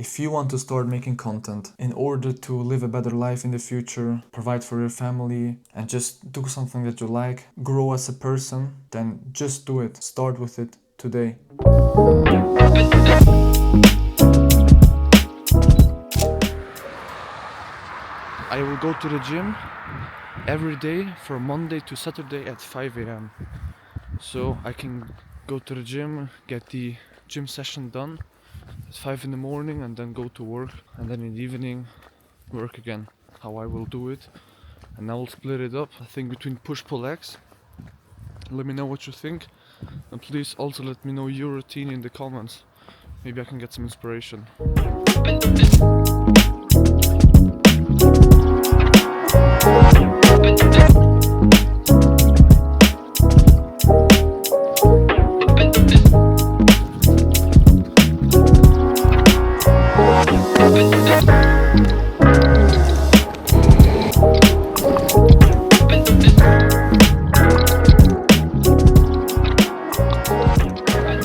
If you want to start making content in order to live a better life in the future, provide for your family, and just do something that you like, grow as a person, then just do it. Start with it today. I will go to the gym every day from Monday to Saturday at 5 a.m. So I can go to the gym, get the gym session done at 5 in the morning, and then go to work, and then in the evening work again. How I will do it, and I will split it up, I think, between push-pull legs. Let me know what you think, and please also let me know your routine in the comments. Maybe I can get some inspiration.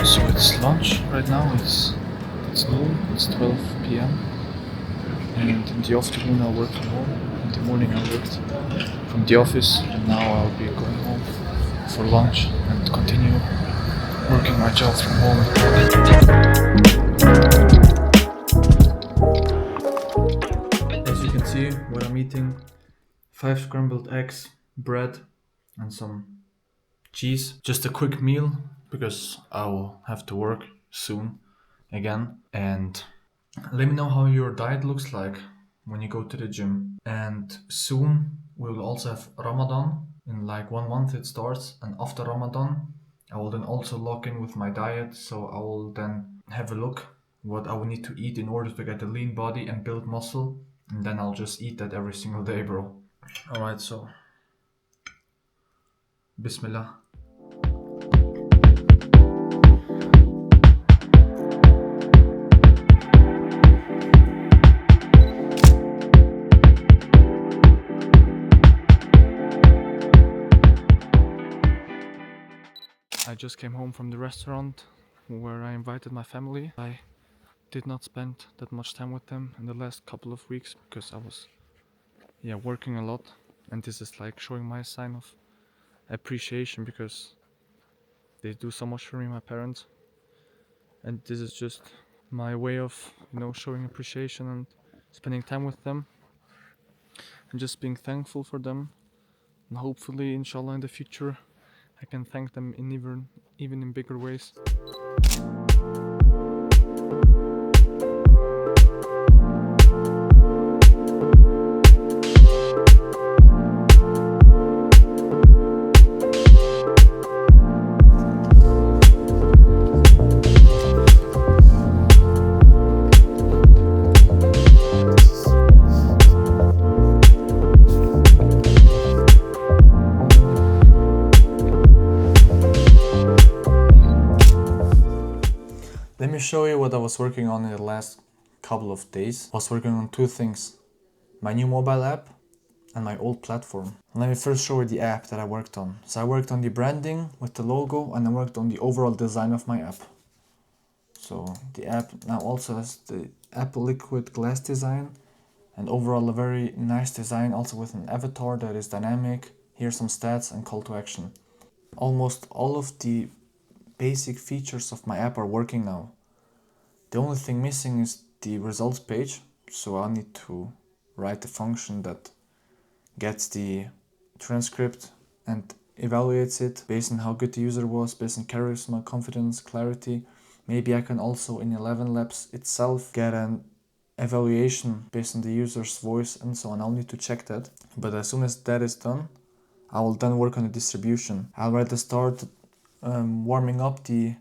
So it's lunch right now, it's noon, it's 12 p.m. and in the afternoon I'll work from home. In the morning I worked from the office, and now I'll be going home for lunch and continue working my job from home. As you can see, what I'm eating: 5 scrambled eggs, bread, and some cheese. Just a quick meal because I'll have to work soon again. And let me know how your diet looks like when you go to the gym. And soon we will also have Ramadan. In like 1 month it starts, and after Ramadan I will then also lock in with my diet. So I will then have a look what I will need to eat in order to get a lean body and build muscle, and then I'll just eat that every single day, bro. Alright, so Bismillah. I just came home from the restaurant where I invited my family. I did not spend that much time with them in the last couple of weeks because I was working a lot, and this is like showing my sign of appreciation because they do so much for me, my parents, and this is just my way of showing appreciation and spending time with them and just being thankful for them, and hopefully inshallah in the future I can thank them in even in bigger ways. Let me show you what I was working on in the last couple of days. I was working on 2 things: my new mobile app and my old platform. Let me first show you the app that I worked on. So I worked on the branding with the logo, and I worked on the overall design of my app. So the app now also has the Apple Liquid glass design, and overall a very nice design, also with an avatar that is dynamic. Here's some stats and call to action. Almost all of the basic features of my app are working now. The only thing missing is the results page, so I need to write a function that gets the transcript and evaluates it based on how good the user was, based on charisma, confidence, clarity. Maybe I can also in 11 Labs itself get an evaluation based on the user's voice and so on. I'll need to check that. But as soon as that is done, I will then work on the distribution. I'll rather start warming up the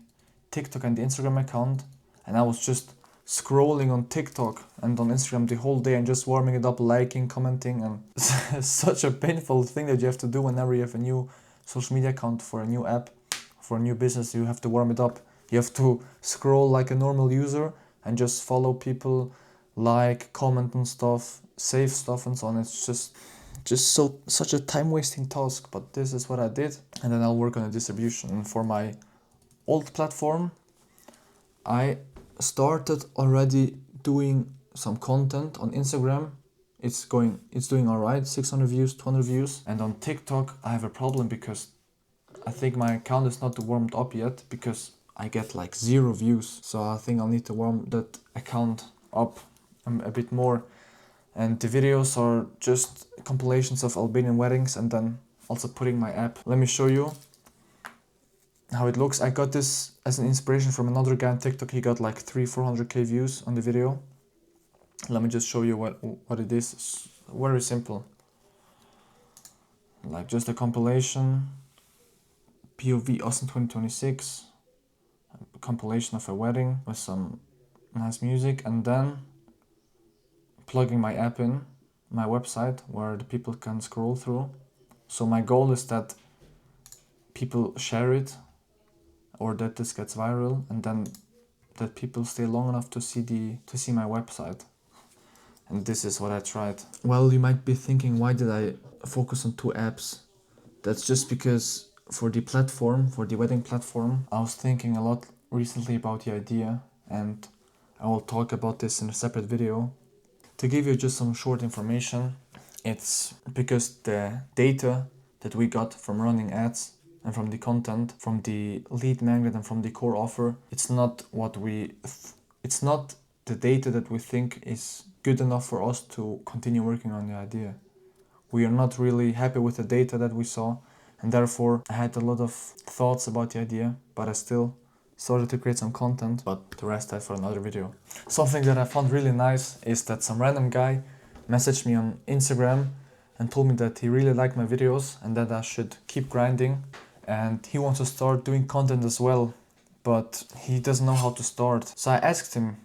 TikTok and the Instagram account, and I was just scrolling on TikTok and on Instagram the whole day and just warming it up, liking, commenting, and it's such a painful thing that you have to do whenever you have a new social media account for a new app, for a new business. You have to warm it up. You have to scroll like a normal user and just follow people, like, comment on stuff, save stuff and so on. It's just such a time wasting task, but this is what I did, and then I'll work on the distribution. And for my old platform, I started already doing some content on Instagram. It's doing alright, 600 views, 200 views. And on TikTok, I have a problem because I think my account is not warmed up yet because I get like 0 views. So I think I'll need to warm that account up a bit more. And the videos are just compilations of Albanian weddings and then also putting my app. Let me show you how it looks. I got this as an inspiration from another guy on TikTok. He got like 300-400k views on the video. Let me just show you what it is. It's very simple. Like just a compilation. POV Austin 2026. A compilation of a wedding with some nice music. And then plugging my app in, my website, where the people can scroll through. So my goal is that people share it, or that this gets viral, and then that people stay long enough to see my website. And this is what I tried. Well, you might be thinking, why did I focus on 2 apps? That's just because for the platform, for the wedding platform, I was thinking a lot recently about the idea, and I will talk about this in a separate video. To give you just some short information, it's because the data that we got from running ads and from the content, from the lead magnet and from the core offer, it's not the data that we think is good enough for us to continue working on the idea. We are not really happy with the data that we saw, and therefore I had a lot of thoughts about the idea, but I still started to create some content, but the rest I for another video. Something that I found really nice is that some random guy messaged me on Instagram and told me that he really liked my videos and that I should keep grinding, and he wants to start doing content as well, but he doesn't know how to start. So I asked him,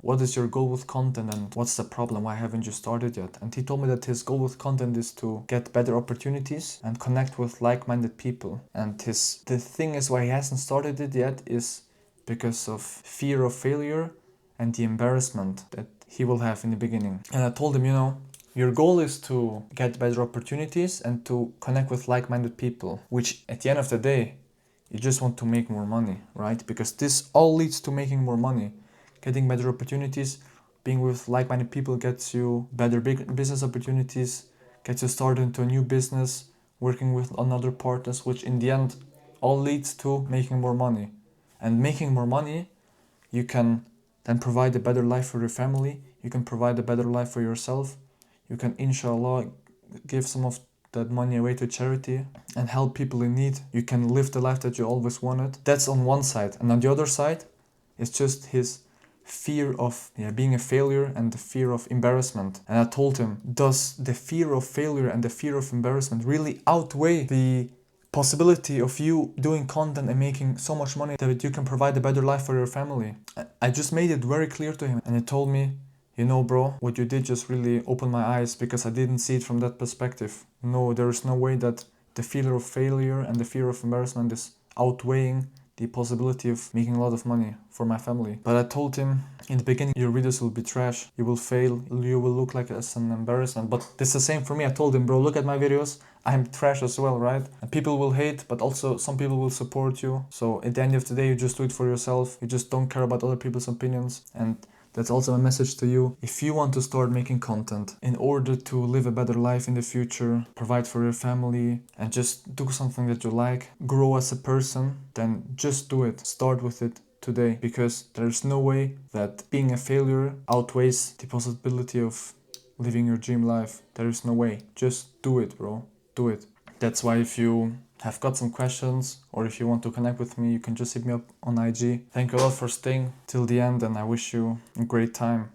what is your goal with content and what's the problem? Why haven't you started yet? And he told me that his goal with content is to get better opportunities and connect with like-minded people. And the thing is why he hasn't started it yet is because of fear of failure and the embarrassment that he will have in the beginning. And I told him, your goal is to get better opportunities and to connect with like-minded people, which at the end of the day, you just want to make more money, right? Because this all leads to making more money. Getting better opportunities, being with like-minded people gets you better business opportunities, gets you started into a new business, working with another partners, which in the end all leads to making more money. And making more money, you can then provide a better life for your family, you can provide a better life for yourself, you can inshallah give some of that money away to charity and help people in need. You can live the life that you always wanted. That's on one side. And on the other side, it's just his fear of being a failure and the fear of embarrassment. And I told him, does the fear of failure and the fear of embarrassment really outweigh the possibility of you doing content and making so much money that you can provide a better life for your family? I just made it very clear to him, and he told me, bro, what you did just really opened my eyes because I didn't see it from that perspective. No, there is no way that the fear of failure and the fear of embarrassment is outweighing the possibility of making a lot of money for my family. But I told him, in the beginning, your videos will be trash, you will fail, you will look like as an embarrassment. But it's the same for me. I told him, bro, look at my videos, I'm trash as well, right? And people will hate, but also some people will support you. So at the end of the day, you just do it for yourself. You just don't care about other people's opinions. And that's also my message to you. If you want to start making content in order to live a better life in the future, provide for your family, and just do something that you like, grow as a person, then just do it. Start with it today, because there's no way that being a failure outweighs the possibility of living your dream life. There is no way. Just do it, bro. Do it. That's why if you have got some questions or if you want to connect with me, you can just hit me up on IG. Thank you a lot for staying till the end, and I wish you a great time.